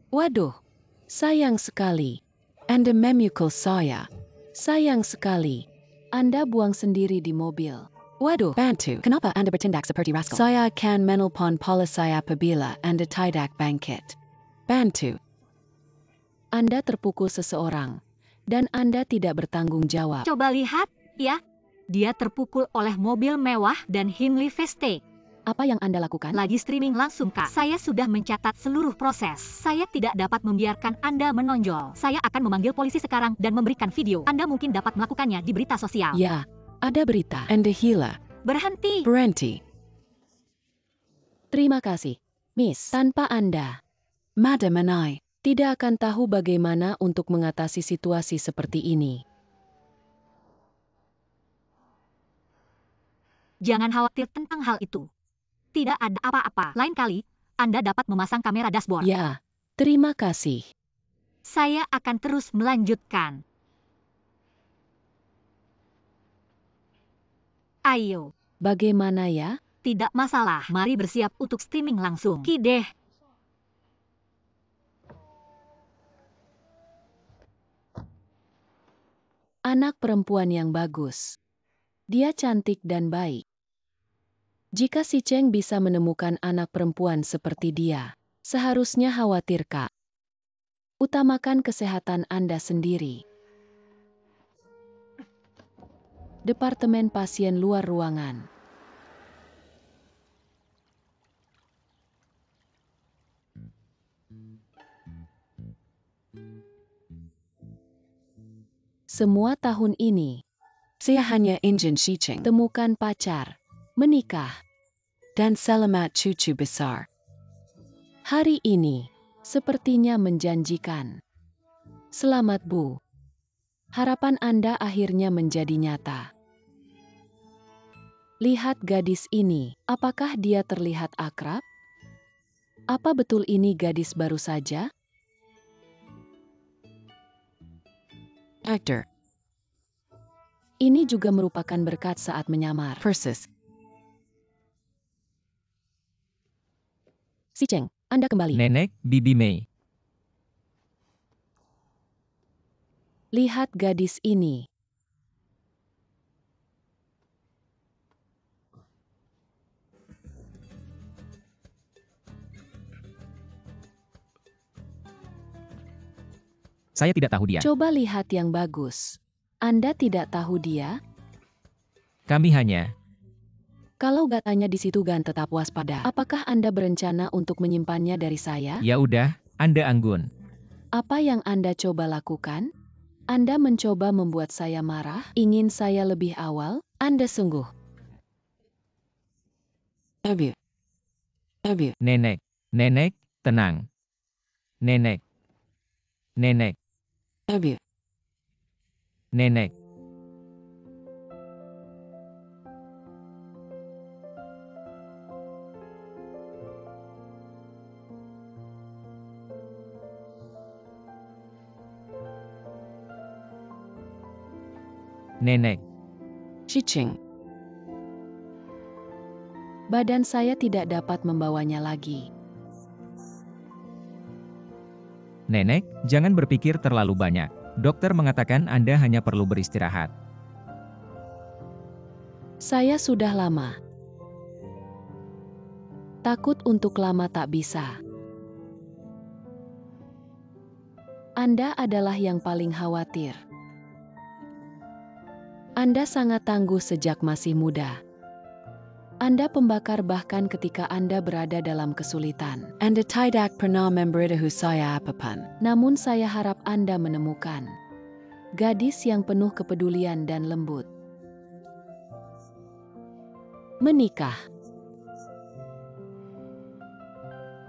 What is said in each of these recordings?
Waduh, sayang sekali. Anda memukul saya. Sayang sekali. Anda buang sendiri di mobil. Waduh, bantu. Kenapa Anda bertindak seperti rascal? Saya akan menelpon polisi apabila Anda tidak bangkit. Bantu. Anda terpukul seseorang, dan Anda tidak bertanggung jawab. Coba lihat, ya. Dia terpukul oleh mobil mewah dan Himli Veste. Apa yang Anda lakukan? Lagi streaming langsung, Kak. Saya sudah mencatat seluruh proses. Saya tidak dapat membiarkan Anda menonjol. Saya akan memanggil polisi sekarang dan memberikan video. Anda mungkin dapat melakukannya di berita sosial. Ya, ada berita. Anda gila. Berhenti. Berhenti. Terima kasih, Miss. Tanpa Anda, Madam and I tidak akan tahu bagaimana untuk mengatasi situasi seperti ini. Jangan khawatir tentang hal itu. Tidak ada apa-apa. Lain kali, Anda dapat memasang kamera dashboard. Ya, terima kasih. Saya akan terus melanjutkan. Ayo. Bagaimana ya? Tidak masalah. Mari bersiap untuk streaming langsung. Kideh. Anak perempuan yang bagus. Dia cantik dan baik. Jika si Cheng bisa menemukan anak perempuan seperti dia, seharusnya khawatir, Kak. Utamakan kesehatan Anda sendiri. Departemen pasien luar ruangan. Semua tahun ini, saya hanya ingin si Cheng temukan pacar, menikah, dan selamat cucu besar. Hari ini, sepertinya menjanjikan. Selamat, Bu. Harapan Anda akhirnya menjadi nyata. Lihat gadis ini, apakah dia terlihat akrab? Apa betul ini gadis baru saja? Actor. Ini juga merupakan berkat saat menyamar. Persis. Si Cheng, Anda kembali. Nenek, Bibi Mei. Lihat gadis ini. Saya tidak tahu dia. Coba lihat yang bagus. Anda tidak tahu dia? Kami hanya... Kalau gatanya di situ gan tetap waspada. Apakah Anda berencana untuk menyimpannya dari saya? Ya udah, Anda anggun. Apa yang Anda coba lakukan? Anda mencoba membuat saya marah? Ingin saya lebih awal? Anda sungguh. Abu. Nenek, nenek, tenang. Nenek. Nenek, Abu. nenek. Nenek, Cicing. Badan saya tidak dapat membawanya lagi. nenek, jangan berpikir terlalu banyak. Dokter mengatakan Anda hanya perlu beristirahat. Saya sudah lama. Takut untuk lama tak bisa. Anda adalah yang paling khawatir. Anda sangat tangguh sejak masih muda. Anda pembakar bahkan ketika Anda berada dalam kesulitan. Anda tidak pernah memberitahu saya apapun. Namun saya harap Anda menemukan gadis yang penuh kepedulian dan lembut. Menikah.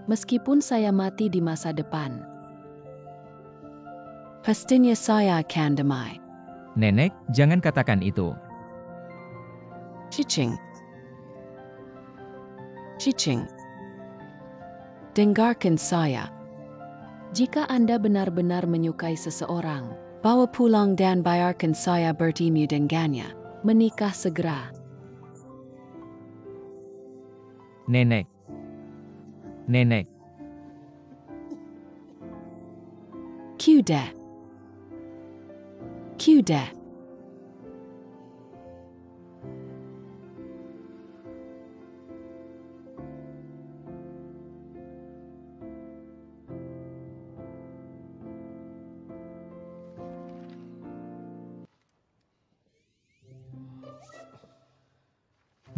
Meskipun saya mati di masa depan, pastinya saya akan damai. Nenek, jangan katakan itu. Cicing. Dengarkan saya. Jika Anda benar-benar menyukai seseorang, bawa pulang dan bayarkan saya bertemu dengannya. Menikah segera. Nenek. Nenek. Kuda. Kuda.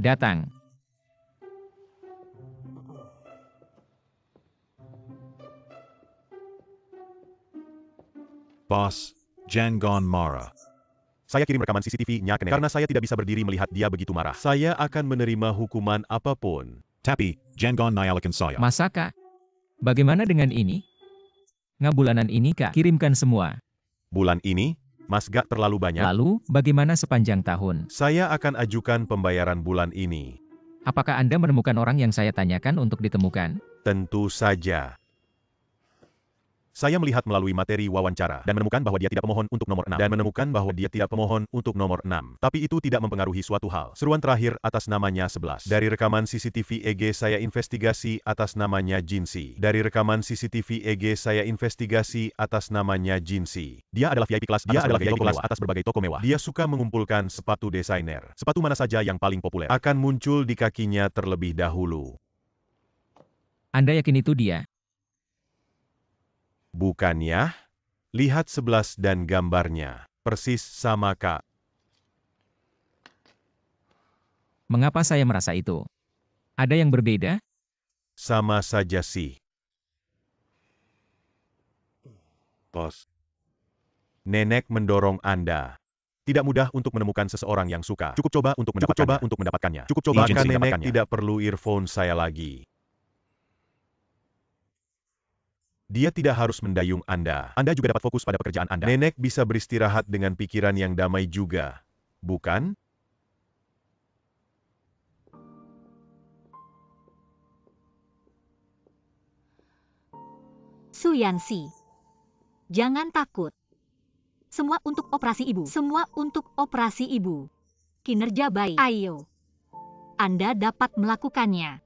Datang. Boss, Jangon marah. Saya kirim rekaman CCTV-nya ke Nenek karena saya tidak bisa berdiri melihat dia begitu marah. Saya akan menerima hukuman apapun. Tapi, Jangon nyalakan saya. Masa Kak? Bagaimana dengan ini? Bulanan ini Kak kirimkan semua. Bulan ini, Mas gak terlalu banyak. Lalu, bagaimana sepanjang tahun? Saya akan ajukan pembayaran bulan ini. Apakah Anda menemukan orang yang saya tanyakan untuk ditemukan? Tentu saja. Saya melihat melalui materi wawancara dan menemukan bahwa dia tidak pemohon untuk nomor 6. Tapi itu tidak mempengaruhi suatu hal. Seruan terakhir atas namanya 11. Dari rekaman CCTV EG saya investigasi atas namanya Jinsi. Dia adalah VIP kelas atas berbagai toko mewah. Dia suka mengumpulkan sepatu desainer. Sepatu mana saja yang paling populer akan muncul di kakinya terlebih dahulu. Anda yakin itu dia? Bukannya? Lihat 11 dan gambarnya. Persis sama Kak. Mengapa saya merasa itu? Ada yang berbeda? Sama saja sih. Bos. Nenek mendorong Anda. Tidak mudah untuk menemukan seseorang yang suka. Cukup coba untuk mendapatkannya. Maka Nenek tidak perlu earphone saya lagi. Dia tidak harus mendayung Anda. Anda juga dapat fokus pada pekerjaan Anda. Nenek bisa beristirahat dengan pikiran yang damai juga. Bukan? Suyansi. Jangan takut. Semua untuk operasi ibu. Semua untuk operasi ibu. Kinerja baik. Ayo. Anda dapat melakukannya.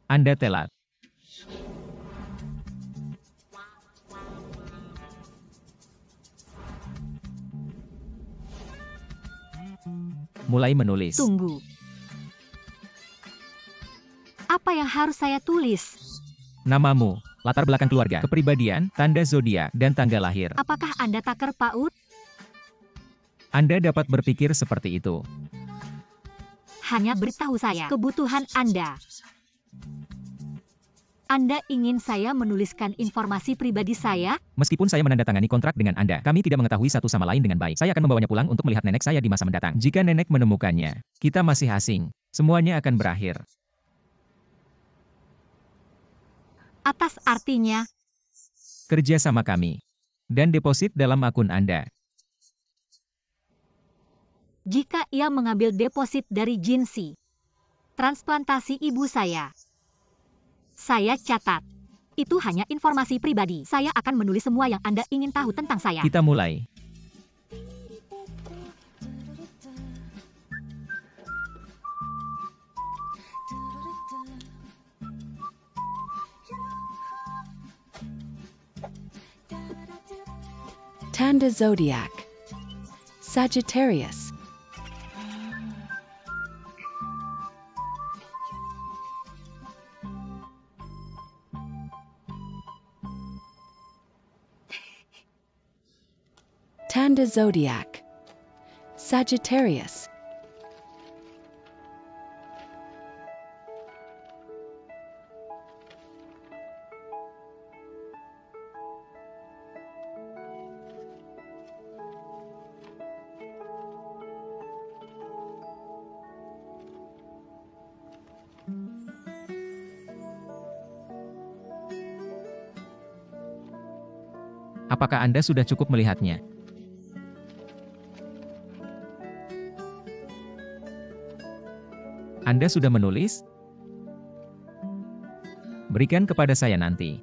Anda telat. Mulai menulis. Tunggu. Apa yang harus saya tulis? Namamu, latar belakang keluarga, kepribadian, tanda zodiak, dan tanggal lahir. Apakah Anda taker PAUD? Anda dapat berpikir seperti itu. Hanya beritahu saya kebutuhan Anda. Anda ingin saya menuliskan informasi pribadi saya? Meskipun saya menandatangani kontrak dengan Anda, kami tidak mengetahui satu sama lain dengan baik. Saya akan membawanya pulang untuk melihat nenek saya di masa mendatang. Jika nenek menemukannya, kita masih asing. Semuanya akan berakhir. Atas artinya, Kerja sama kami. Dan deposit dalam akun Anda. jika ia mengambil deposit dari Jinsi, transplantasi ibu saya catat. Itu hanya informasi pribadi. Saya akan menulis semua yang Anda ingin tahu tentang saya. Kita mulai. Tanda zodiac. Sagittarius. Tanda zodiac. Sagittarius. Apakah Anda sudah cukup melihatnya? Anda sudah menulis? Berikan kepada saya nanti.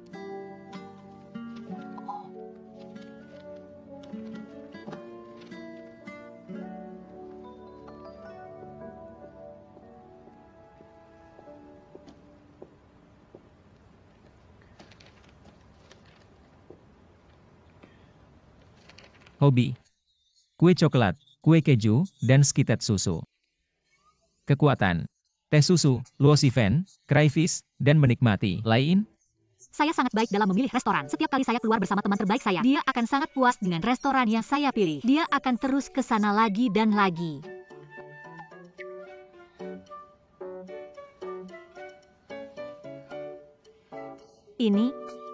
Hobi. Kue coklat, kue keju, dan skitet susu. Kekuatan. Teh susu, Luosifen, crayfish, dan menikmati. Lain? Saya sangat baik dalam memilih restoran. Setiap kali saya keluar bersama teman terbaik saya, dia akan sangat puas dengan restoran yang saya pilih. Dia akan terus ke sana lagi dan lagi.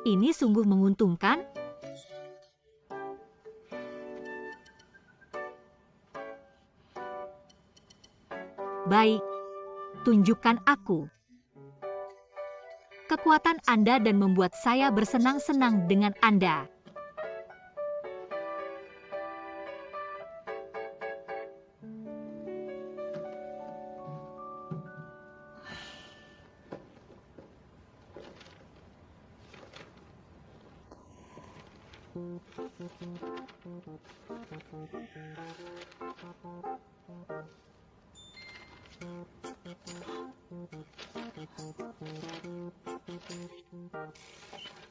Ini sungguh menguntungkan. Baik, tunjukkan aku kekuatan Anda dan membuat saya bersenang-senang dengan Anda.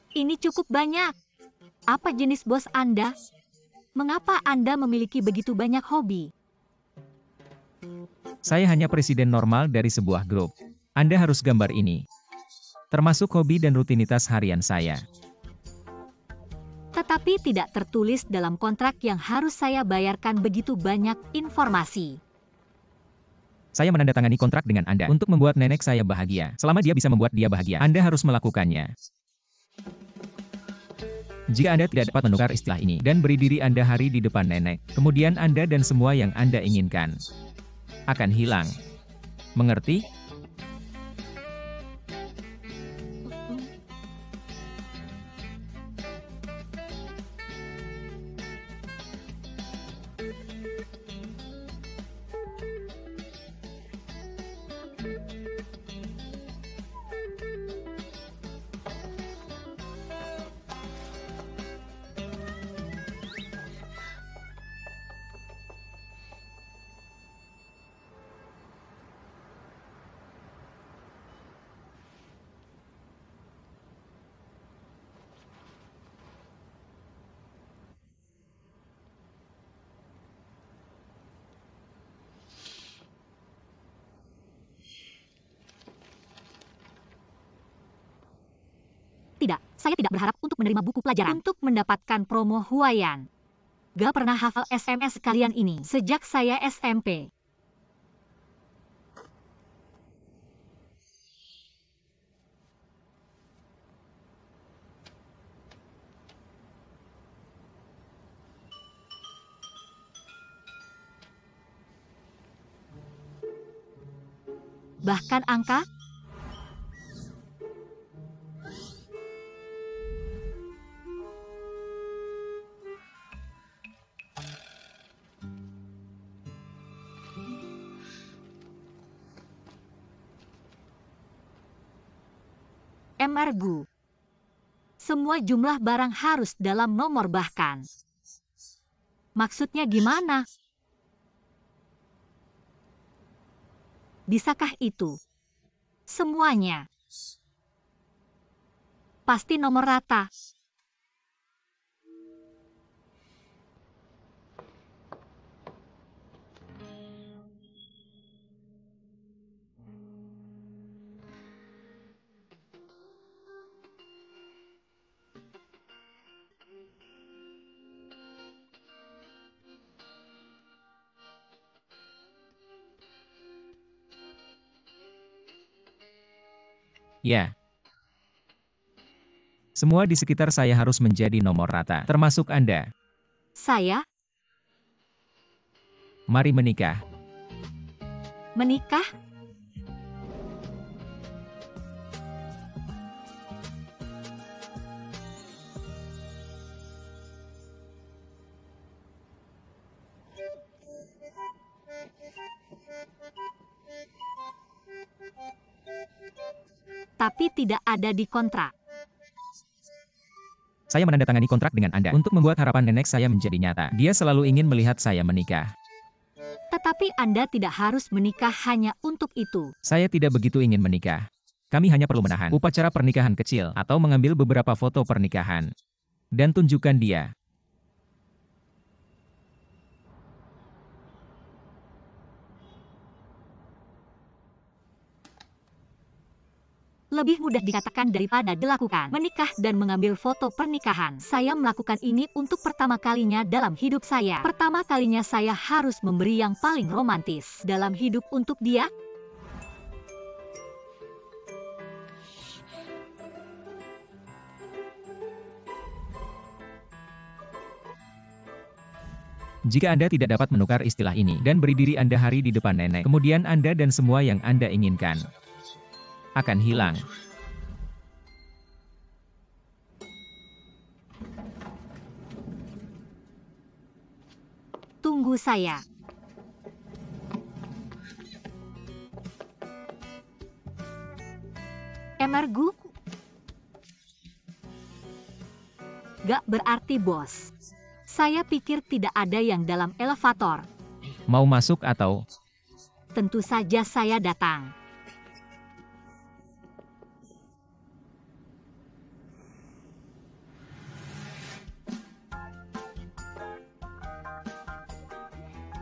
Ini cukup banyak. Apa jenis bos Anda? Mengapa Anda memiliki begitu banyak hobi? Saya hanya presiden normal dari sebuah grup. Anda harus gambar ini. Termasuk hobi dan rutinitas harian saya. Tetapi tidak tertulis dalam kontrak yang harus saya bayarkan begitu banyak informasi. Saya menandatangani kontrak dengan Anda untuk membuat nenek saya bahagia. Selama dia bisa membuat dia bahagia, Anda harus melakukannya. Jika Anda tidak dapat menukar istilah ini dan beri diri Anda hari di depan nenek, kemudian Anda dan semua yang Anda inginkan akan hilang. Mengerti? Tidak, saya tidak berharap untuk menerima buku pelajaran. Untuk mendapatkan promo Huayan. Gak pernah hafal SMS kalian ini sejak saya SMP. Bahkan angka? MRGU. Semua jumlah barang harus dalam nomor bahkan. Maksudnya gimana? Bisakah itu? Semuanya. Pasti nomor rata. Ya. Semua di sekitar saya harus menjadi nomor rata, termasuk Anda. Saya? Mari menikah. Menikah? Tapi tidak ada di kontrak. Saya menandatangani kontrak dengan Anda untuk membuat harapan nenek saya menjadi nyata. Dia selalu ingin melihat saya menikah. Tetapi Anda tidak harus menikah hanya untuk itu. Saya tidak begitu ingin menikah. Kami hanya perlu menahan upacara pernikahan kecil atau mengambil beberapa foto pernikahan. Dan tunjukkan dia. lebih mudah dikatakan daripada dilakukan. Menikah dan mengambil foto pernikahan. Saya melakukan ini untuk pertama kalinya dalam hidup saya. Pertama kalinya saya harus memberi yang paling romantis dalam hidup untuk dia. Jika Anda tidak dapat menukar istilah ini dan beri diri Anda hari di depan nenek, kemudian Anda dan semua yang Anda inginkan akan hilang. Tunggu saya. Emergu? Gak berarti bos. Saya pikir tidak ada yang dalam elevator. Mau masuk atau? Tentu saja saya datang.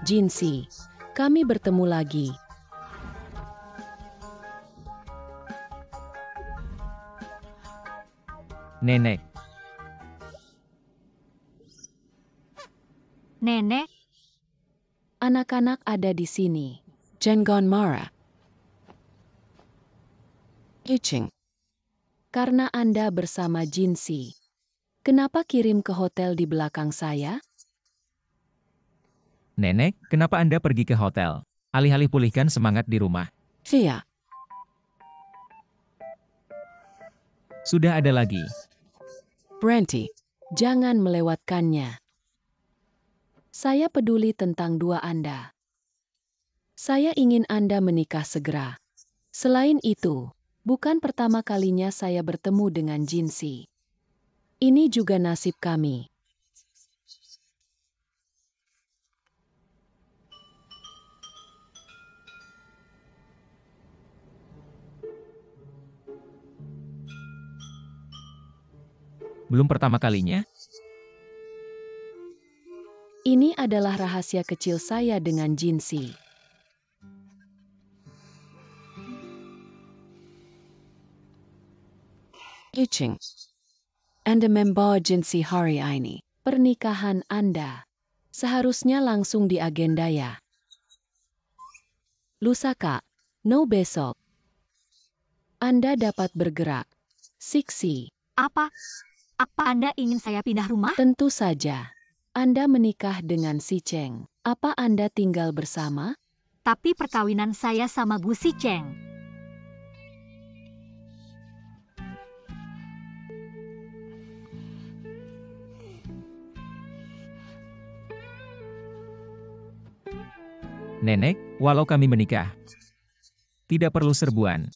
Jinsi, kami bertemu lagi. Nenek. Nenek, Anak-anak ada di sini. Jenggon marah. Kucing. Karena Anda bersama Jinsi. Kenapa kirim ke hotel di belakang saya? Nenek, kenapa Anda pergi ke hotel? Alih-alih pulihkan semangat di rumah. Via. Sudah ada lagi. Branty. Jangan melewatkannya. Saya peduli tentang dua Anda. Saya ingin Anda menikah segera. Selain itu, bukan pertama kalinya saya bertemu dengan Jinsi. Ini juga nasib kami. Belum pertama kalinya? Ini adalah rahasia kecil saya dengan Jinsi. Kucing. Anda membawa Jinsi hari ini. Pernikahan Anda seharusnya langsung di agenda ya. Lusa Kak, no besok. Anda dapat bergerak. Siksi. apa Anda ingin saya pindah rumah? Tentu saja. Anda menikah dengan si Cheng. Apa Anda tinggal bersama? Tapi perkawinan saya sama Gu Si Cheng. Nenek, walau kami menikah, tidak perlu serbuan.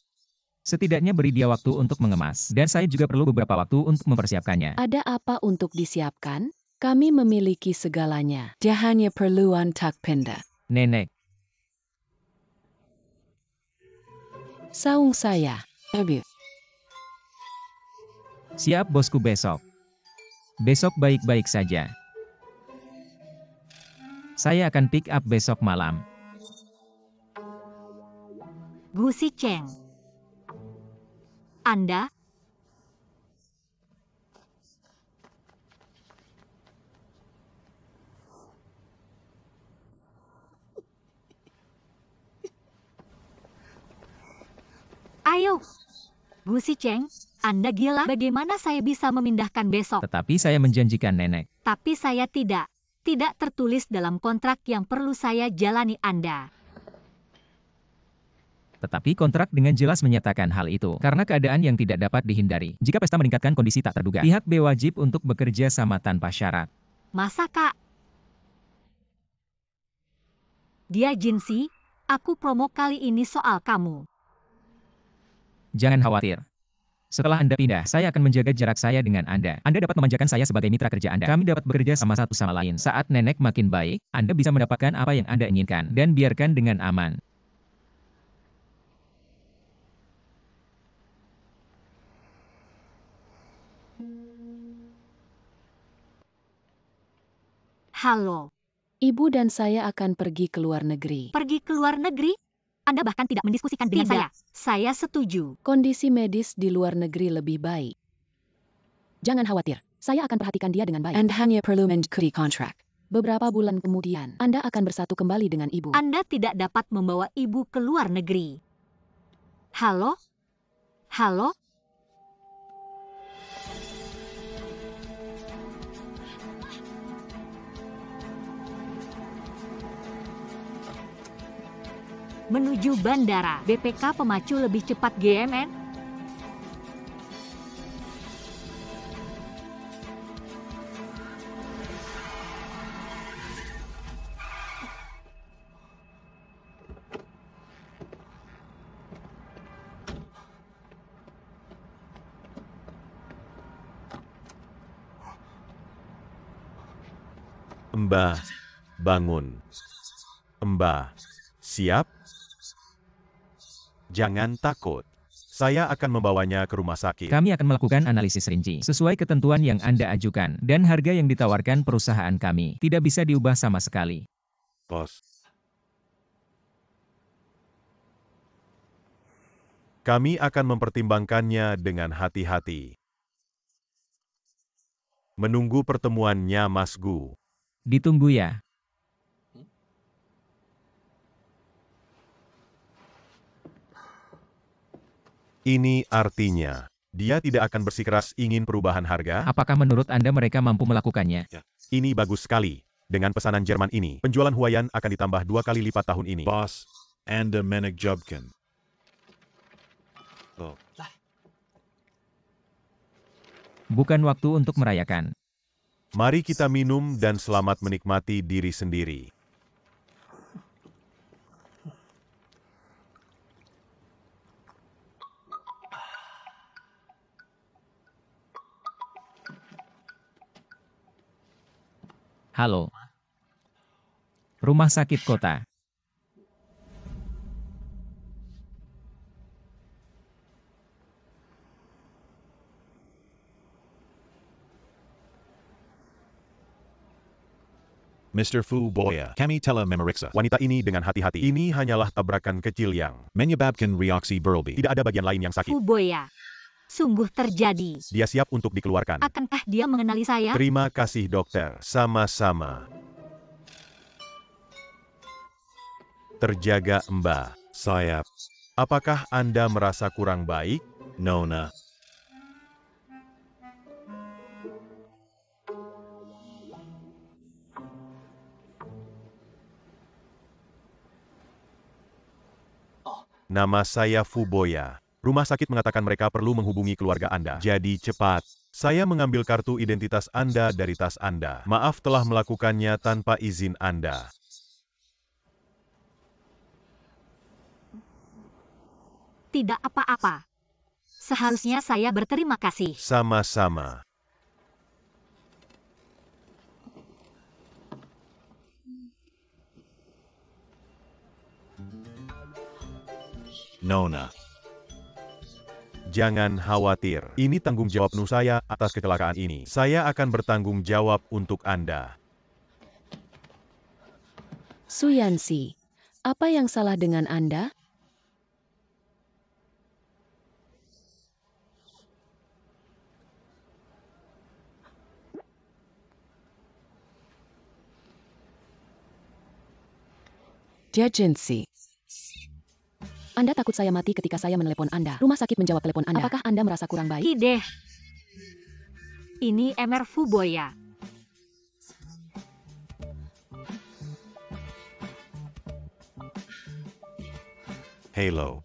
Setidaknya beri dia waktu untuk mengemas. Dan saya juga perlu beberapa waktu untuk mempersiapkannya. Ada apa untuk disiapkan? Kami memiliki segalanya. Dia hanya perlu untuk pindah. Nenek, Saung saya. siap bosku besok. Besok baik-baik saja. Saya akan pick up besok malam. Gu Si Cheng. Anda? Ayo. Gu Si Cheng, Anda gila. Bagaimana saya bisa memindahkan besok? Tetapi saya menjanjikan nenek. Tapi saya tidak. Tidak tertulis dalam kontrak yang perlu saya jalani Anda. Tetapi kontrak dengan jelas menyatakan hal itu. Karena keadaan yang tidak dapat dihindari. Jika pesta meningkatkan kondisi tak terduga, pihak B wajib untuk bekerja sama tanpa syarat. Masa Kak? Dia Jinsi, aku promo kali ini soal kamu. Jangan khawatir. Setelah Anda pindah, saya akan menjaga jarak saya dengan Anda. Anda dapat memanjakan saya sebagai mitra kerja Anda. Kami dapat bekerja sama satu sama lain. Saat nenek makin baik, Anda bisa mendapatkan apa yang Anda inginkan. Dan biarkan dengan aman. Halo. Ibu dan saya akan pergi ke luar negeri. Pergi ke luar negeri? Anda bahkan tidak mendiskusikan dengan saya. Saya setuju. Kondisi medis di luar negeri lebih baik. Jangan khawatir, saya akan perhatikan dia dengan baik. And hanya perlu mengikuti kontrak. Beberapa bulan kemudian, Anda akan bersatu kembali dengan ibu. Anda tidak dapat membawa ibu ke luar negeri. Halo? Halo? Menuju bandara, BPK pemacu lebih cepat GMN? Mbah, bangun. Mbah, siap? Jangan takut. Saya akan membawanya ke rumah sakit. Kami akan melakukan analisis rinci sesuai ketentuan yang Anda ajukan dan harga yang ditawarkan perusahaan kami tidak bisa diubah sama sekali. Bos. Kami akan mempertimbangkannya dengan hati-hati. Menunggu pertemuannya, Mas Gu. Ditunggu ya. Ini artinya, dia tidak akan bersikeras ingin perubahan harga? Apakah menurut Anda mereka mampu melakukannya? Ini bagus sekali. Dengan pesanan Jerman ini, penjualan Huayan akan ditambah 2 kali lipat tahun ini. Boss, Anda menakjubkan. Bukan waktu untuk merayakan. Mari kita minum dan selamat menikmati diri sendiri. Halo. Rumah sakit kota. Mr. Fu Boya, kami telah memeriksa. Wanita ini dengan hati-hati. Ini hanyalah tabrakan kecil yang Menyebabkan reaksi berlebih. tidak ada bagian lain yang sakit. Fuboya. Sungguh terjadi. Dia siap untuk dikeluarkan. Akankah dia mengenali saya? Terima kasih, dokter. Sama-sama. Terjaga, Mbak. Saya, Apakah Anda merasa kurang baik? Nona. Nama saya Fuboya. Rumah sakit mengatakan mereka perlu menghubungi keluarga Anda. Jadi cepat. Saya mengambil kartu identitas Anda dari tas Anda. Maaf telah melakukannya tanpa izin Anda. Tidak apa-apa. Seharusnya saya berterima kasih. Sama-sama. Nona. Jangan khawatir. Ini tanggung jawab penuh saya atas kecelakaan ini. Saya akan bertanggung jawab untuk Anda. Suyansi, apa yang salah dengan Anda? Jajensi. Anda takut saya mati ketika saya menelepon Anda. Rumah sakit menjawab telepon Anda. Apakah Anda merasa kurang baik? Hideh. Ini Emer Fuboya. Halo.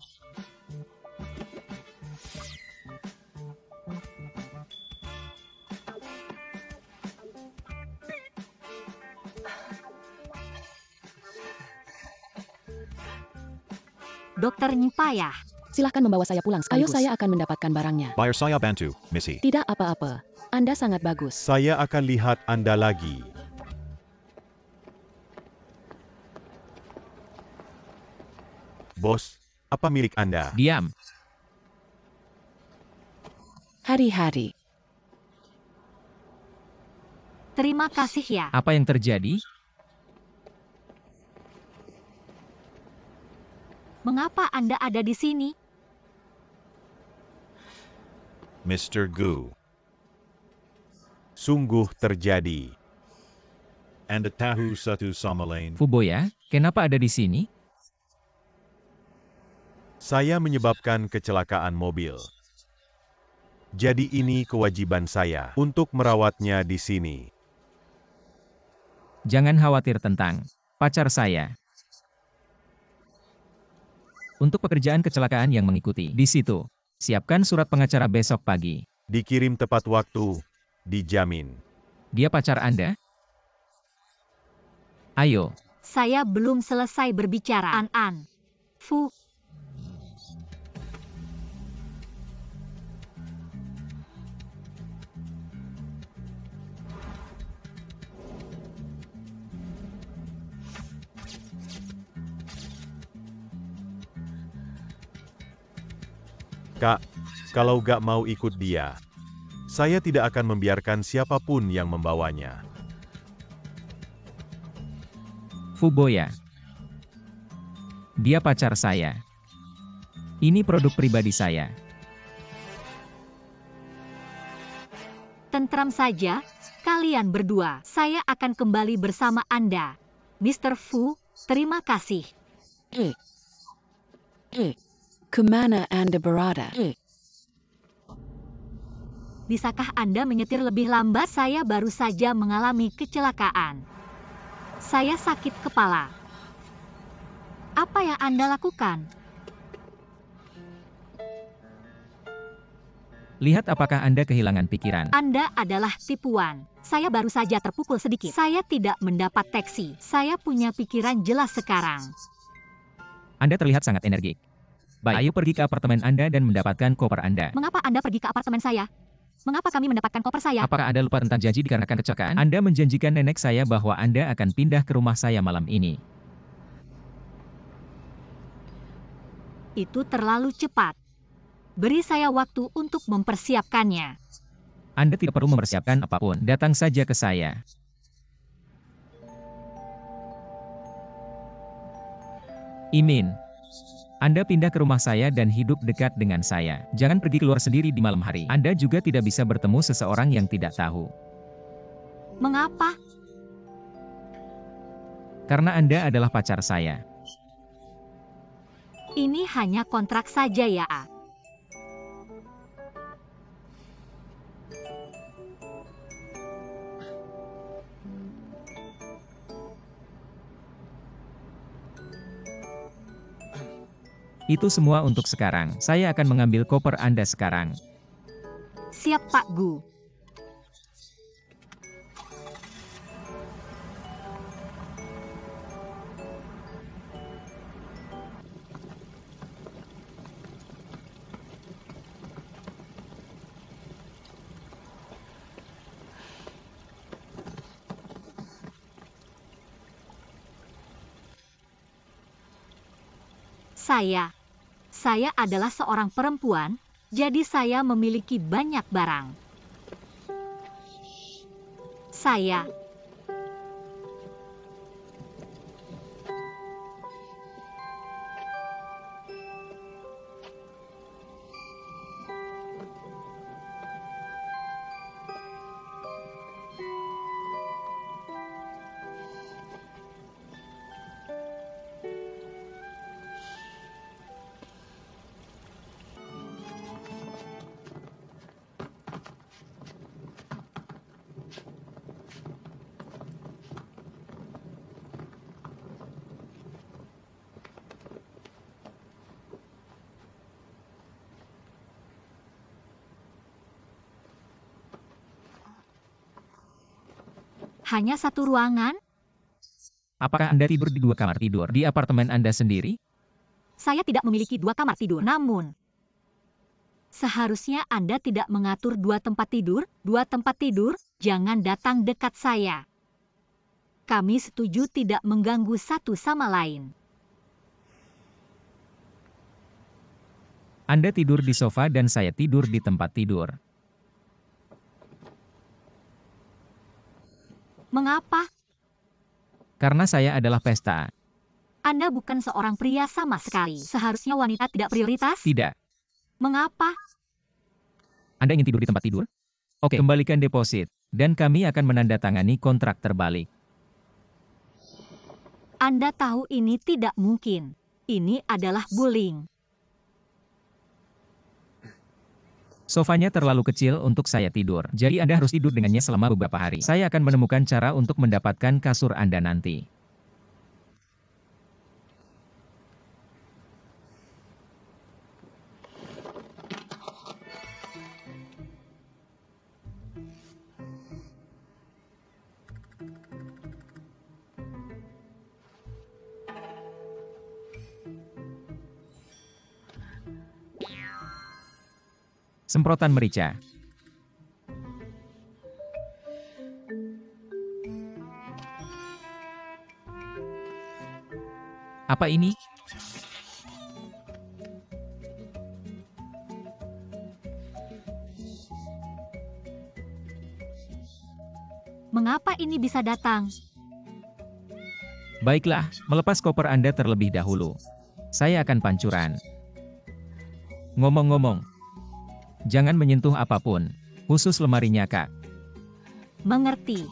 Dokter Nyipayah. Silahkan membawa saya pulang sekaligus. Ayo, saya akan mendapatkan barangnya. Bayar saya bantu, Missy. Tidak apa-apa. Anda sangat bagus. Saya akan lihat Anda lagi. Bos, apa milik Anda? Diam. Hari-hari. Terima kasih ya. Apa yang terjadi? Mengapa Anda ada di sini? Mr. Gu. Sungguh terjadi. Anda tahu satu sama lain. Fuboya, kenapa ada di sini? Saya menyebabkan kecelakaan mobil. Jadi ini kewajiban saya untuk merawatnya di sini. Jangan khawatir tentang pacar saya. Untuk pekerjaan kecelakaan yang mengikuti di situ, siapkan surat pengacara besok pagi. Dikirim tepat waktu, dijamin. Dia pacar Anda? Ayo, Saya belum selesai berbicara. An. Fu. Kak, kalau gak mau ikut dia, saya tidak akan membiarkan siapapun yang membawanya. Fuboya. Dia pacar saya. Ini produk pribadi saya. Tentram saja, kalian berdua. Saya akan kembali bersama Anda. Mr. Fu, terima kasih. Kemana Anda berada? Bisakah Anda menyetir lebih lambat? Saya baru saja mengalami kecelakaan. Saya sakit kepala. Apa yang Anda lakukan? Lihat apakah Anda kehilangan pikiran. Anda adalah tipuan. Saya baru saja terpukul sedikit. Saya tidak mendapat taksi. Saya punya pikiran jelas sekarang. Anda terlihat sangat energik. Baik, ayo pergi ke apartemen Anda dan mendapatkan koper Anda. Mengapa Anda pergi ke apartemen saya? Mengapa kami mendapatkan koper saya? Apakah Anda lupa tentang janji dikarenakan kecelakaan? Anda menjanjikan nenek saya bahwa Anda akan pindah ke rumah saya malam ini. Itu terlalu cepat. Beri saya waktu untuk mempersiapkannya. Anda tidak perlu mempersiapkan apapun, datang saja ke saya. Imin. Anda pindah ke rumah saya dan hidup dekat dengan saya. Jangan pergi keluar sendiri di malam hari. Anda juga tidak bisa bertemu seseorang yang tidak tahu. Mengapa? Karena Anda adalah pacar saya. Ini hanya kontrak saja ya, A. Itu semua untuk sekarang. Saya akan mengambil koper Anda sekarang. Siap, Pak Gu. Saya adalah seorang perempuan, jadi saya memiliki banyak barang. Saya hanya satu ruangan. Apakah Anda tidur di 2 kamar tidur di apartemen Anda sendiri? Saya tidak memiliki 2 kamar tidur. Namun, seharusnya Anda tidak mengatur 2 tempat tidur. 2 tempat tidur, jangan datang dekat saya. Kami setuju tidak mengganggu satu sama lain. Anda tidur di sofa dan saya tidur di tempat tidur. Mengapa? Karena saya adalah pesta. Anda bukan seorang pria sama sekali. Seharusnya wanita tidak prioritas? Tidak. Mengapa? Anda ingin tidur di tempat tidur? Oke, kembalikan deposit, dan kami akan menandatangani kontrak terbalik. Anda tahu ini tidak mungkin. Ini adalah bullying. Sofanya terlalu kecil untuk saya tidur, jadi Anda harus tidur dengannya selama beberapa hari. Saya akan menemukan cara untuk mendapatkan kasur Anda nanti. Semprotan merica. Apa ini? Mengapa ini bisa datang? Baiklah, melepas koper Anda terlebih dahulu. Saya akan pancuran. Ngomong-ngomong, jangan menyentuh apapun, khusus lemarinya, Kak. Mengerti.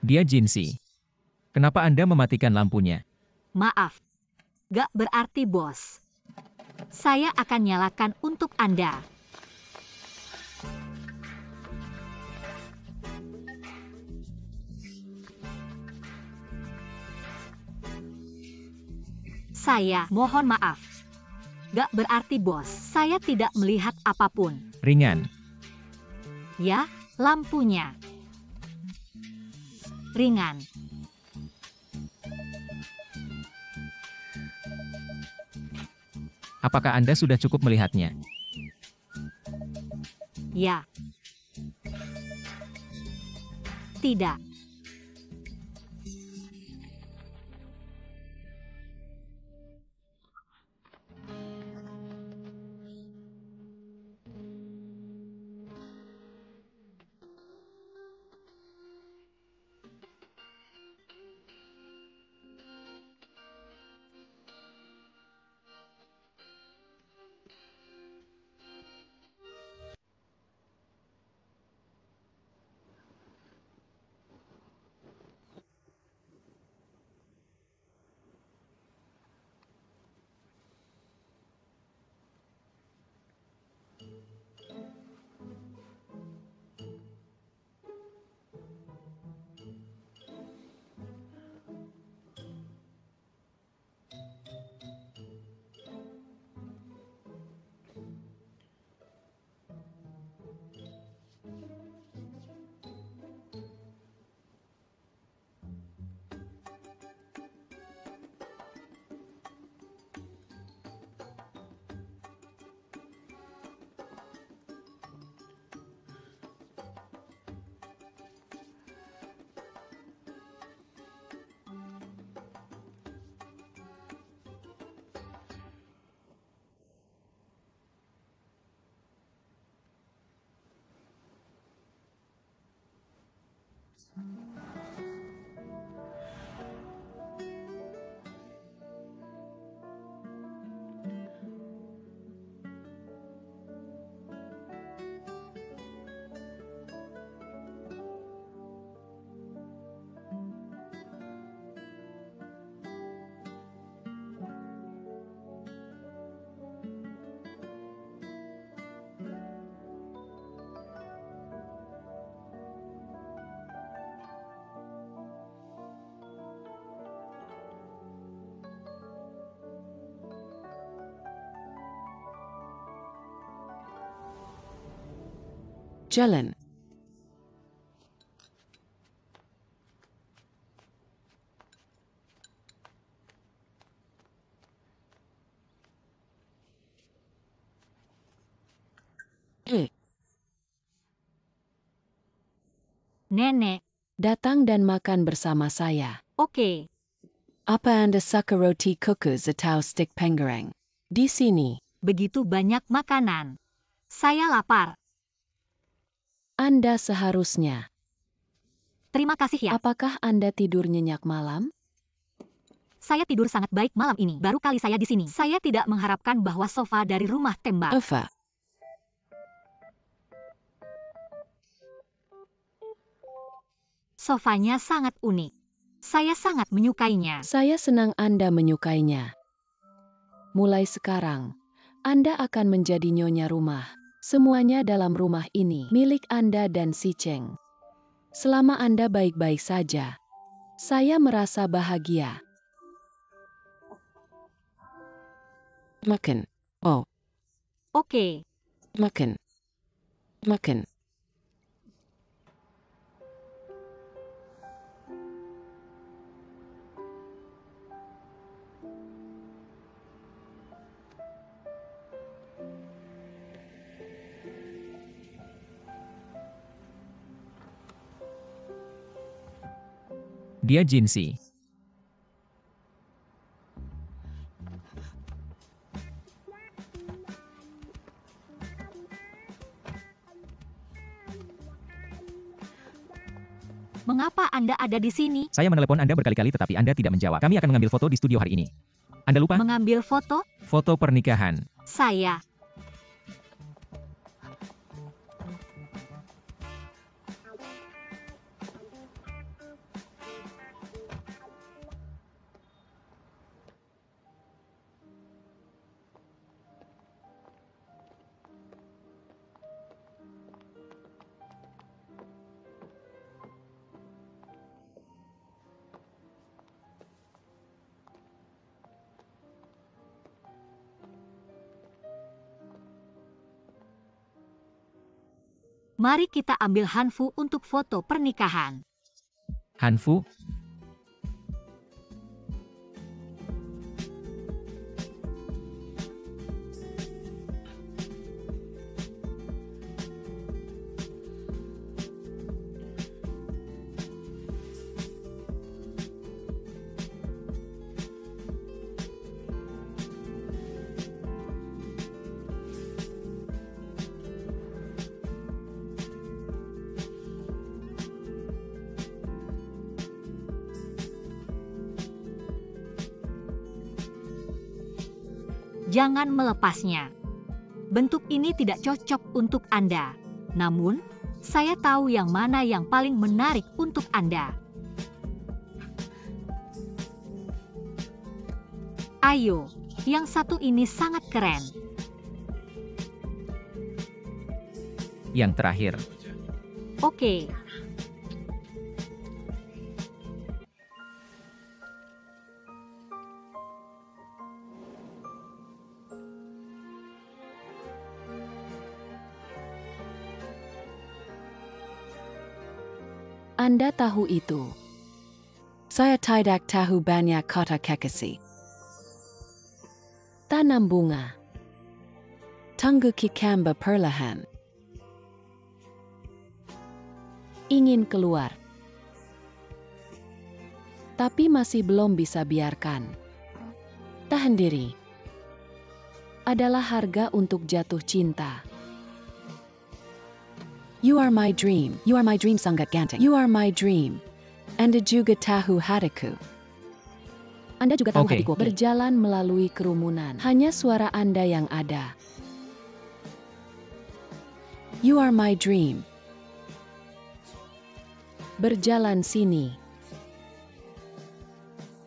Dia Jinsi. Kenapa Anda mematikan lampunya? Maaf. Gak berarti, bos. Saya akan nyalakan untuk Anda. Saya mohon maaf. Gak berarti, bos. Saya tidak melihat apapun. Ringan. Ya, lampunya. Ringan. Apakah Anda sudah cukup melihatnya? Ya. Tidak. Jalan. Nenek, Datang dan makan bersama saya. oke. Apa Anda suka roti kukus atau stik penggorengan? Di sini, Begitu banyak makanan. Saya lapar. Anda seharusnya. Terima kasih ya. Apakah Anda tidur nyenyak malam? Saya tidur sangat baik malam ini. Baru kali saya di sini. Saya tidak mengharapkan bahwa sofa dari rumah tembak. Eva. Sofanya sangat unik. Saya sangat menyukainya. Saya senang Anda menyukainya. Mulai sekarang, Anda akan menjadi nyonya rumah. Semuanya dalam rumah ini milik Anda dan si Cheng. Selama Anda baik-baik saja, saya merasa bahagia. Makan. Oh, Oke. makan. Makan. Dia Jinsi. Mengapa Anda ada di sini? Saya menelepon Anda berkali-kali tetapi Anda tidak menjawab. Kami akan mengambil foto di studio hari ini. Anda lupa? Mengambil foto? Foto pernikahan. Saya. Mari kita ambil Hanfu untuk foto pernikahan. Hanfu, Jangan melepasnya. Bentuk ini tidak cocok untuk Anda. Namun, saya tahu yang mana yang paling menarik untuk Anda. Ayo, yang satu ini sangat keren. yang terakhir. Oke. Anda tahu itu. Saya tidak tahu banyak kata kekasih. Tanam bunga. Tunggu kikamba perlahan. Ingin keluar. Tapi masih belum bisa biarkan. Tahan diri. Adalah harga untuk jatuh cinta. You are my dream. You are my dream sangat ganteng. You are my dream. Anda juga tahu hatiku. Anda juga tahu Oke. hatiku. Berjalan melalui kerumunan. Hanya suara Anda yang ada. You are my dream. Berjalan sini.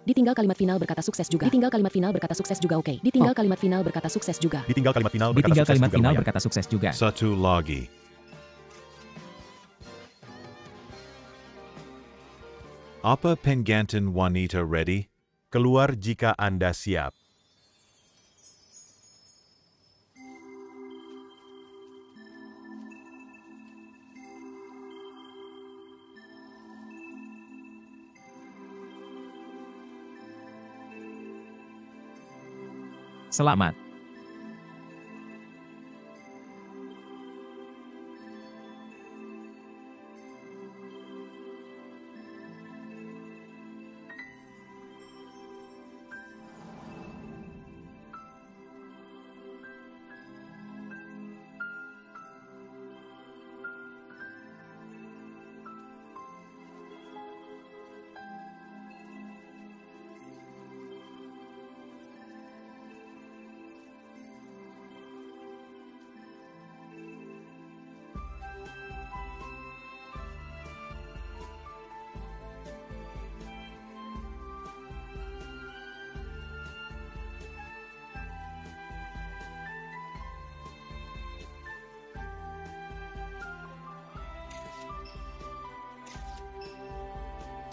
Ditinggal kalimat final berkata sukses juga. Ditinggal kalimat final berkata sukses juga. Oke. Ditinggal kalimat final berkata sukses juga. Ditinggal kalimat final Ditinggal berkata sukses kalimat juga final lumayan. berkata sukses juga. Satu lagi. Apa penggantin wanita ready? Keluar jika Anda siap. Selamat.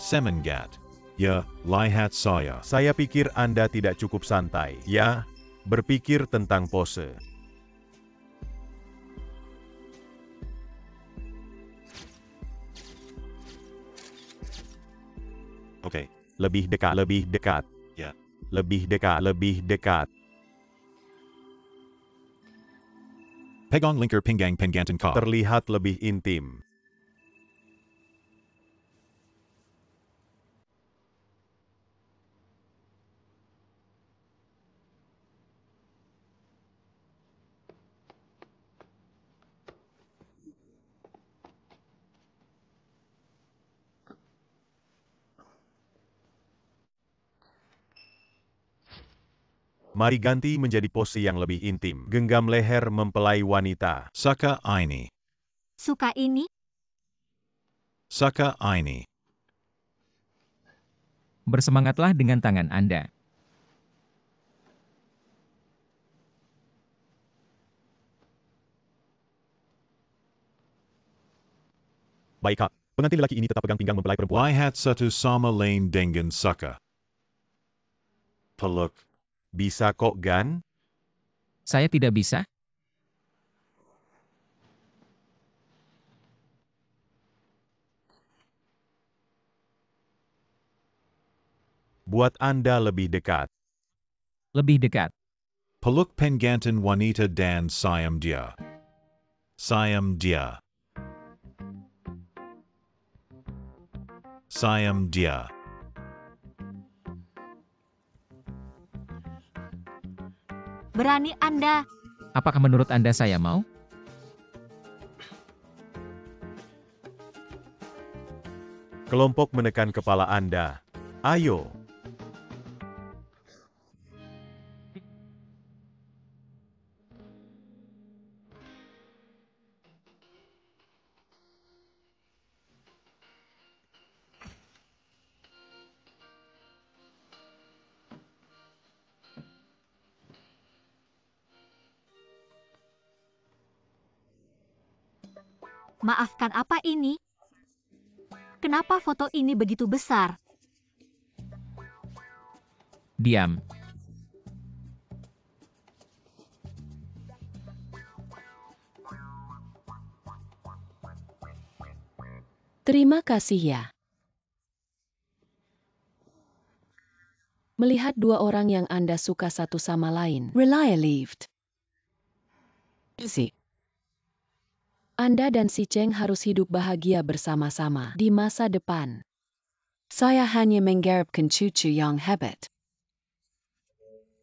Semangat. Ya, lihat saya. Saya pikir Anda tidak cukup santai. Ya, berpikir tentang pose. Oke. Lebih dekat, lebih dekat. Ya. Lebih dekat, lebih dekat. Pegang linker pinggang penggantin ka. Terlihat lebih intim. Mari ganti menjadi pose yang lebih intim. Genggam leher mempelai wanita. Suka ini. Suka ini? Suka ini. Bersemangatlah dengan tangan Anda. Baik, Kak. Pengantin lelaki ini tetap pegang pinggang mempelai perempuan. Lihat satu sama lain dengan suka. Peluk. Bisa kok, Gan? Saya tidak bisa. Buat Anda lebih dekat. Lebih dekat. Peluk penggantin wanita dan sayam dia. Sayam dia. Sayam dia. Berani Anda? Apakah menurut Anda saya mau? Kelompok menekan kepala Anda. Ayo. Maafkan, apa ini? Kenapa foto ini begitu besar? Diam. Terima kasih ya. Melihat dua orang yang Anda suka satu sama lain. Relieved. Si. Anda dan si Cheng harus hidup bahagia bersama-sama di masa depan. Saya hanya mengharapkan cucu yang hebat.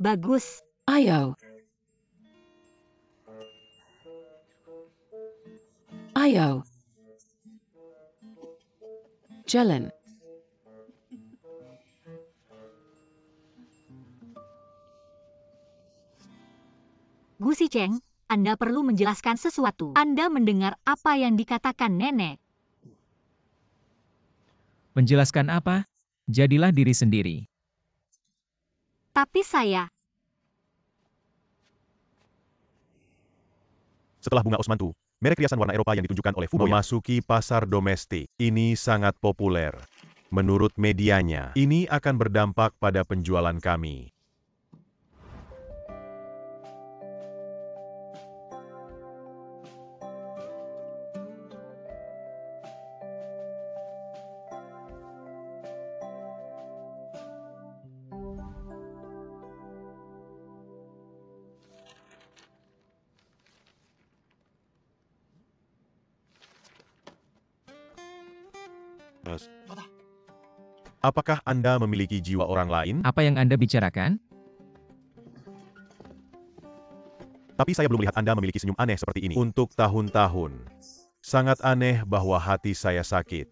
Bagus. Ayo. Ayo. Jalan. Gu Sicheng, Anda perlu menjelaskan sesuatu. Anda mendengar apa yang dikatakan nenek. Menjelaskan apa? Jadilah diri sendiri. Tapi saya, Setelah bunga osmanthus, merek riasan warna Eropa yang ditunjukkan oleh Fuboya memasuki pasar domestik. Ini sangat populer. Menurut medianya, ini akan berdampak pada penjualan kami. Bas. Apakah Anda memiliki jiwa orang lain? Apa yang Anda bicarakan? Tapi saya belum melihat Anda memiliki senyum aneh seperti ini. Untuk tahun-tahun. Sangat aneh bahwa hati saya sakit.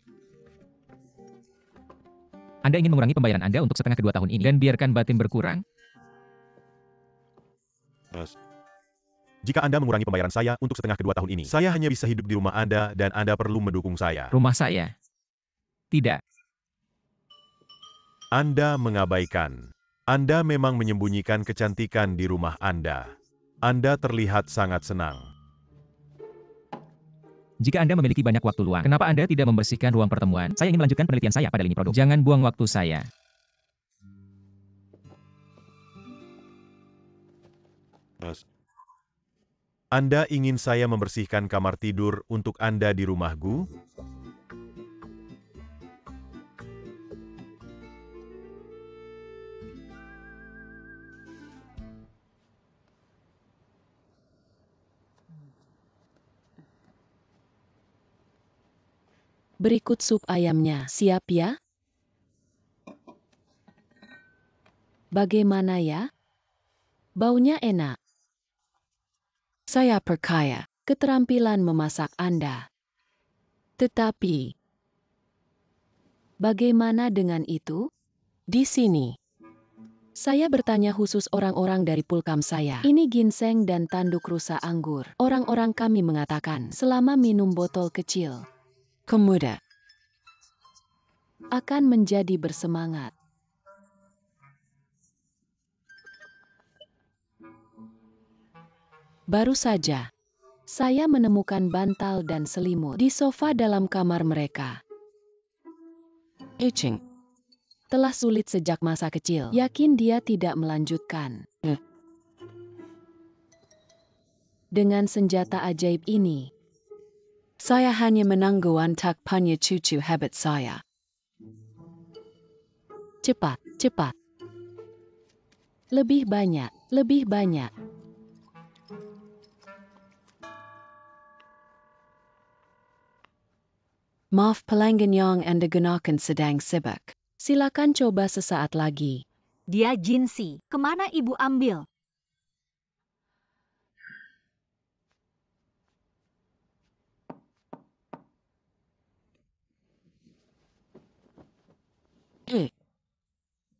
Anda ingin mengurangi pembayaran Anda untuk setengah kedua tahun ini dan biarkan batin berkurang? Bas. Jika Anda mengurangi pembayaran saya untuk setengah kedua tahun ini, saya hanya bisa hidup di rumah Anda dan Anda perlu mendukung saya. Rumah saya? Tidak. Anda mengabaikan. Anda memang menyembunyikan kecantikan di rumah Anda. Anda terlihat sangat senang. Jika Anda memiliki banyak waktu luang, kenapa Anda tidak membersihkan ruang pertemuan? Saya ingin melanjutkan penelitian saya pada lini produk. Jangan buang waktu saya. Bas. Anda ingin saya membersihkan kamar tidur untuk Anda di rumah Gu? Berikut sup ayamnya, siap ya? Bagaimana ya? Baunya enak. Saya percaya keterampilan memasak Anda. Tetapi, bagaimana dengan itu? Di sini, saya bertanya khusus orang-orang dari pulkam saya. Ini ginseng dan tanduk rusa anggur. Orang-orang kami mengatakan selama minum botol kecil, kemudian akan menjadi bersemangat. Baru saja, saya menemukan bantal dan selimut di sofa dalam kamar mereka. Eching telah sulit sejak masa kecil. Yakin dia tidak melanjutkan. Dengan senjata ajaib ini, saya hanya menangguhan tak punya cucu hebat saya. Cepat, cepat. Lebih banyak, lebih banyak. Maaf pelanggan yang Anda gunakan sedang sibuk. Silakan coba sesaat lagi. dia Jinsi. Kemana ibu ambil?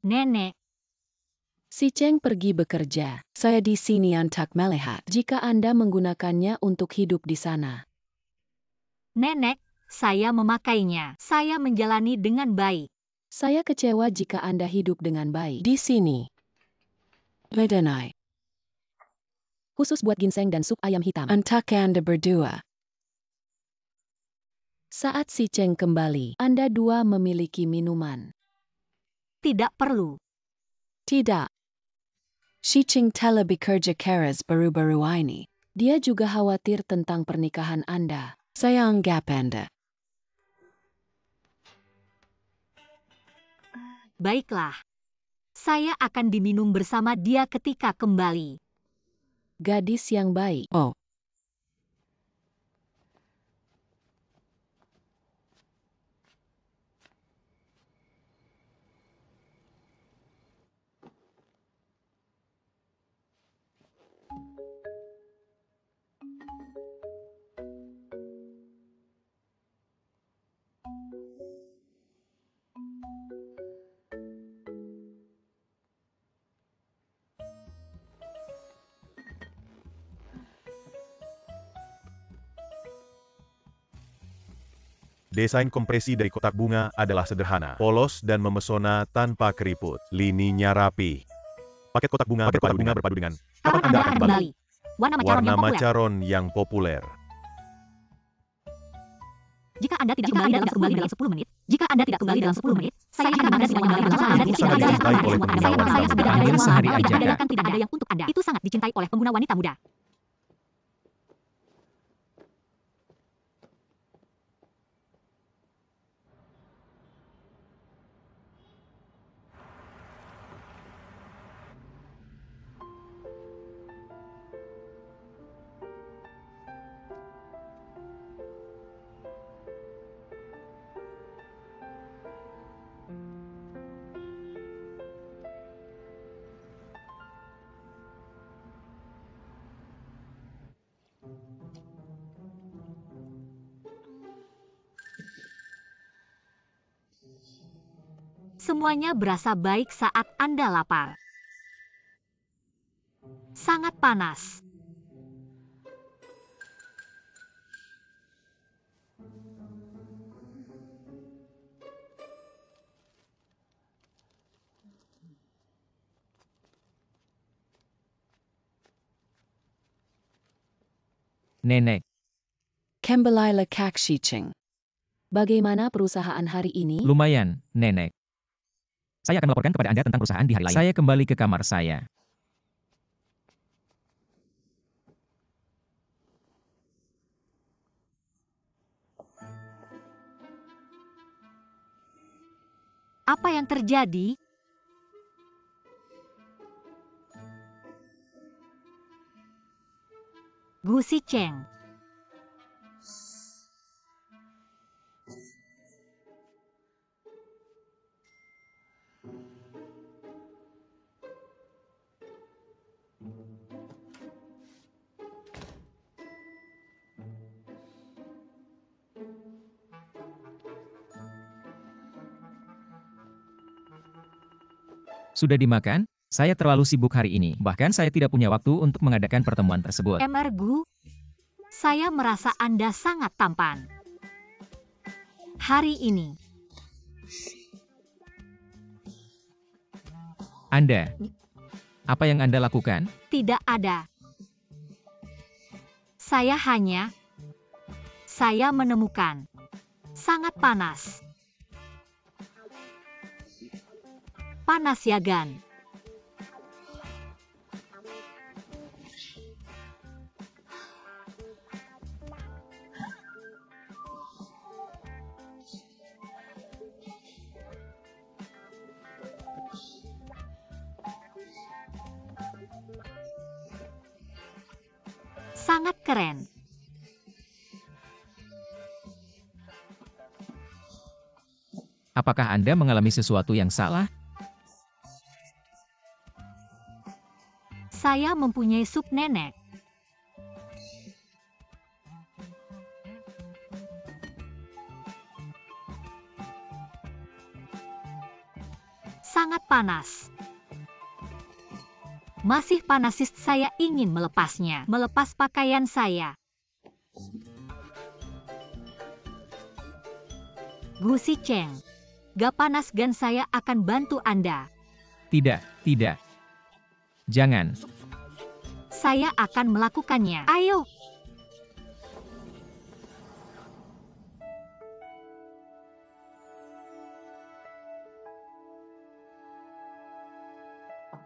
Nenek, Si Cheng pergi bekerja. Saya di sini untuk melihat jika Anda menggunakannya untuk hidup di sana. nenek, saya memakainya. Saya menjalani dengan baik. Saya kecewa jika Anda hidup dengan baik di sini. Medanai. Khusus buat ginseng dan sup ayam hitam. Untuk Anda berdua. Saat si Cheng kembali, Anda dua memiliki minuman. Tidak perlu. Tidak. Si Cheng telah bekerja keras baru-baru ini. Dia juga khawatir tentang pernikahan Anda. Saya anggap Anda. Baiklah. Saya akan diminum bersama dia ketika kembali. Gadis yang baik. Oh. Desain kompresi dari kotak bunga adalah sederhana, polos dan memesona tanpa keriput. Lininya rapi. Paket kotak bunga berpadu dengan Kapan Anda akan kembali? Warna macaron yang populer. Jika Anda tidak kembali dalam 10 menit, saya akan Anda semuanya kembali dalam Anda tidak ada yang dicintai oleh pengguna wanita muda. Panggil sehari aja, Kak. tidak ada yang untuk Anda. Itu sangat dicintai oleh pengguna wanita muda. Semuanya berasa baik saat Anda lapar. Sangat panas. Nenek, Kembali Kak Shicheng. Bagaimana perusahaan hari ini? lumayan, Nenek. Saya akan melaporkan kepada Anda tentang perusahaan di hari lain. Saya kembali ke kamar saya. Apa yang terjadi? Gu Shicheng. Sudah dimakan? Saya terlalu sibuk hari ini. Bahkan saya tidak punya waktu untuk mengadakan pertemuan tersebut. Mr. Gu, saya merasa Anda sangat tampan. Hari ini, Anda, apa yang Anda lakukan? tidak ada. Saya menemukan. Sangat panas. Panas ya, Gan. Sangat keren. Apakah Anda mengalami sesuatu yang salah? Saya mempunyai sup nenek. Sangat panas. Masih panas, saya ingin melepasnya. Melepas pakaian saya. Gu Shicheng. Gak panas, Gan, saya akan bantu Anda. Tidak, tidak. Jangan. Saya akan melakukannya. Ayo.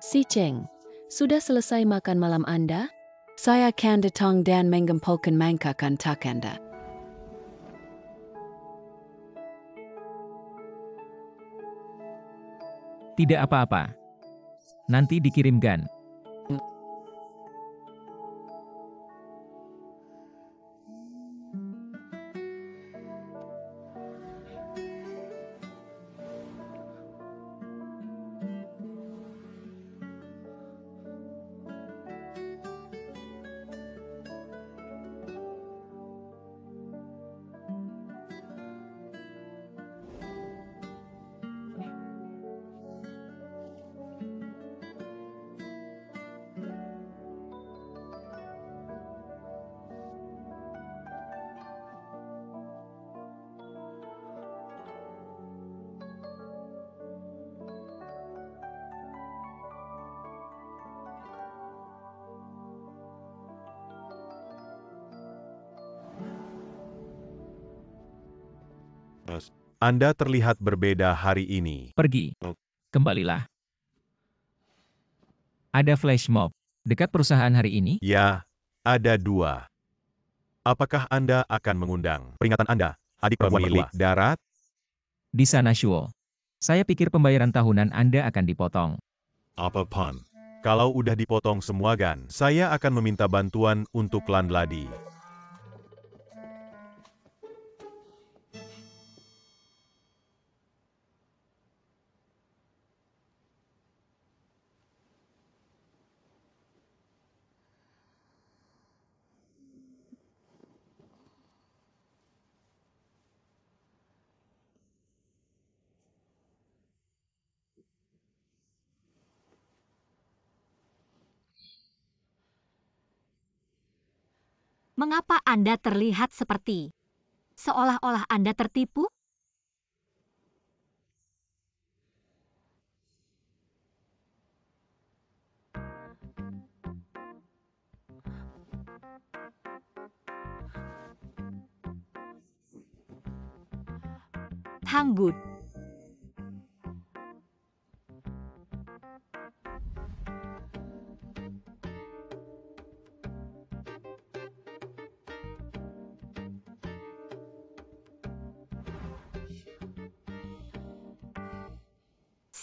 Shicheng, sudah selesai makan malam Anda? Saya akan datang dan mengumpulkan mangkakan tak Anda. Tidak apa-apa. Nanti dikirimkan. Bus. Anda terlihat berbeda hari ini. Pergi. Oh. Kembalilah. Ada flash mob dekat perusahaan hari ini? Ya, ada 2. Apakah Anda akan mengundang peringatan Anda, adik pemilik darat? Di sana Shuo. Saya pikir pembayaran tahunan Anda akan dipotong. Apa pun. Kalau udah dipotong semua gan, saya akan meminta bantuan untuk landlady. Mengapa Anda terlihat seperti seolah-olah Anda tertipu? Hanggut.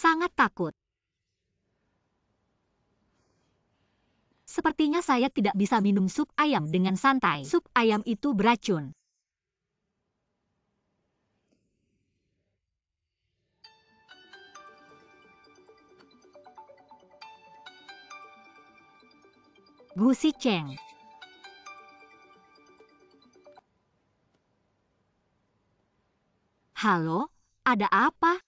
Sangat takut. Sepertinya saya tidak bisa minum sup ayam dengan santai. Sup ayam itu beracun. Gu Cheng. Halo, ada apa?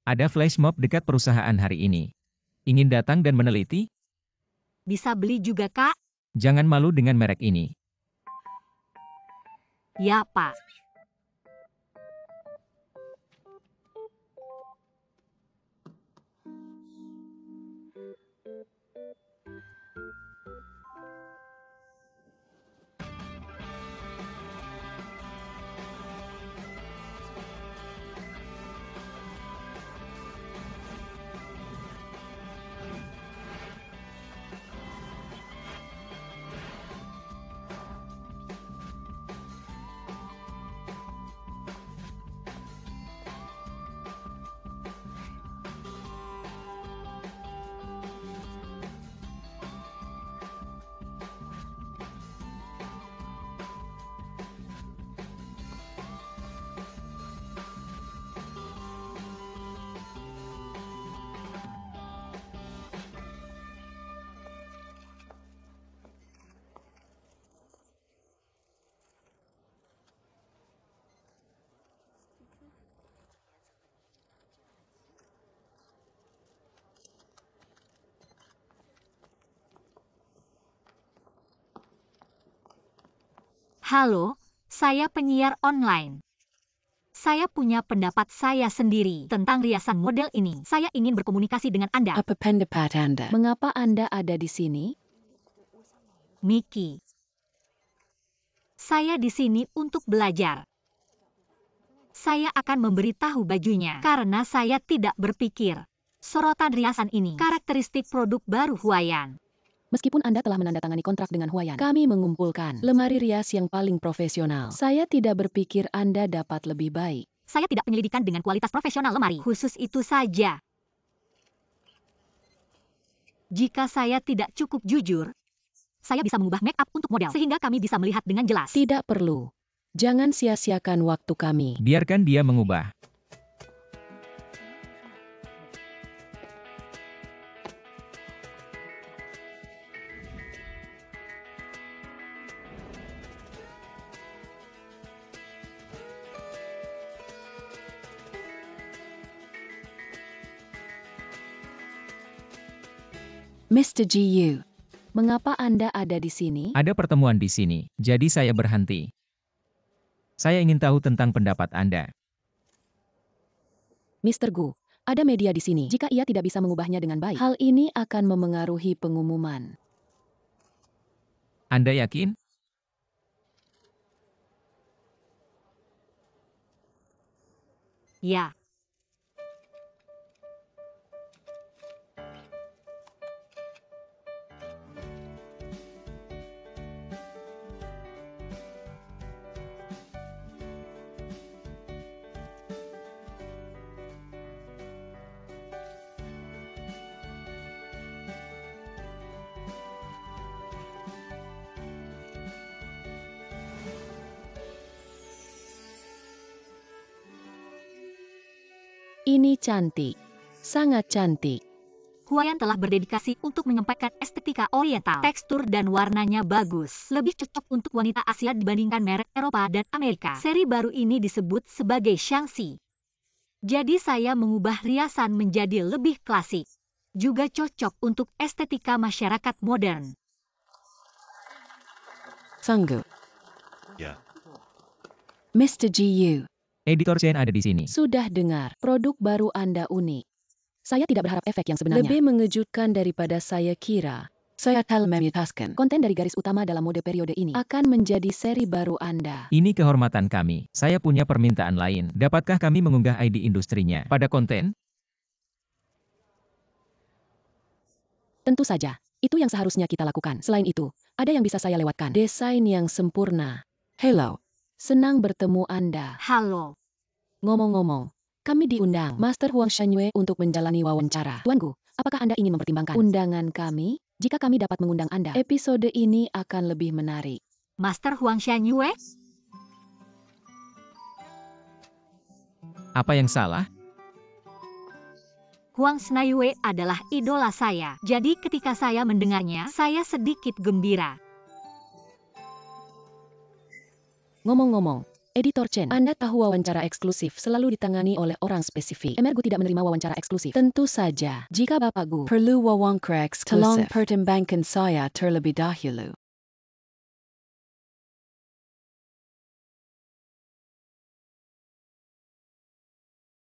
Ada flash mob dekat perusahaan hari ini. Ingin datang dan meneliti? Bisa beli juga, Kak? Jangan malu dengan merek ini. Ya, Pak. Halo, saya penyiar online. Saya punya pendapat saya sendiri tentang riasan model ini. Saya ingin berkomunikasi dengan Anda. Apa pendapat Anda? Mengapa Anda ada di sini? Mickey. Saya di sini untuk belajar. Saya akan memberitahu bajunya karena saya tidak berpikir. Sorotan riasan ini karakteristik produk baru Huayan. Meskipun Anda telah menandatangani kontrak dengan Huayan, kami mengumpulkan lemari rias yang paling profesional. Saya tidak berpikir Anda dapat lebih baik. Saya tidak penyelidikan dengan kualitas profesional lemari. Khusus itu saja. Jika saya tidak cukup jujur, saya bisa mengubah make up untuk model sehingga kami bisa melihat dengan jelas. Tidak perlu. Jangan sia-siakan waktu kami. Biarkan dia mengubah. Mr. Ji, mengapa Anda ada di sini? Ada pertemuan di sini, jadi saya berhenti. Saya ingin tahu tentang pendapat Anda. Mr. Gu, ada media di sini. Jika ia tidak bisa mengubahnya dengan baik, hal ini akan memengaruhi pengumuman. Anda yakin? Ya. Ini cantik. Sangat cantik. Huayan telah berdedikasi untuk menyampaikan estetika oriental. Tekstur dan warnanya bagus. Lebih cocok untuk wanita Asia dibandingkan merek Eropa dan Amerika. Seri baru ini disebut sebagai Shangxi. Jadi saya mengubah riasan menjadi lebih klasik. Juga cocok untuk estetika masyarakat modern. Sanggup. Ya. Mr. GU. Editor Chen ada di sini. Sudah dengar, produk baru Anda unik. Saya tidak berharap efek yang sebenarnya. Lebih mengejutkan daripada saya kira. Saya telah memutuskan konten dari garis utama dalam mode periode ini akan menjadi seri baru Anda. Ini kehormatan kami. Saya punya permintaan lain. Dapatkah kami mengunggah ID industrinya pada konten? Tentu saja, itu yang seharusnya kita lakukan. Selain itu, ada yang bisa saya lewatkan. Desain yang sempurna. Hello. Senang bertemu Anda. Halo. Ngomong-ngomong, kami diundang Master Huang Shanyue untuk menjalani wawancara. Tuanku, apakah Anda ingin mempertimbangkan undangan kami? Jika kami dapat mengundang Anda, episode ini akan lebih menarik. Master Huang Shanyue? Apa yang salah? Huang Shanyue adalah idola saya. Jadi ketika saya mendengarnya, saya sedikit gembira. Ngomong-ngomong, Editor Chen, Anda tahu wawancara eksklusif selalu ditangani oleh orang spesifik. Emergu tidak menerima wawancara eksklusif. Tentu saja, jika Bapak Gu perlu wawancara eksklusif, tolong pertimbangkan saya terlebih dahulu.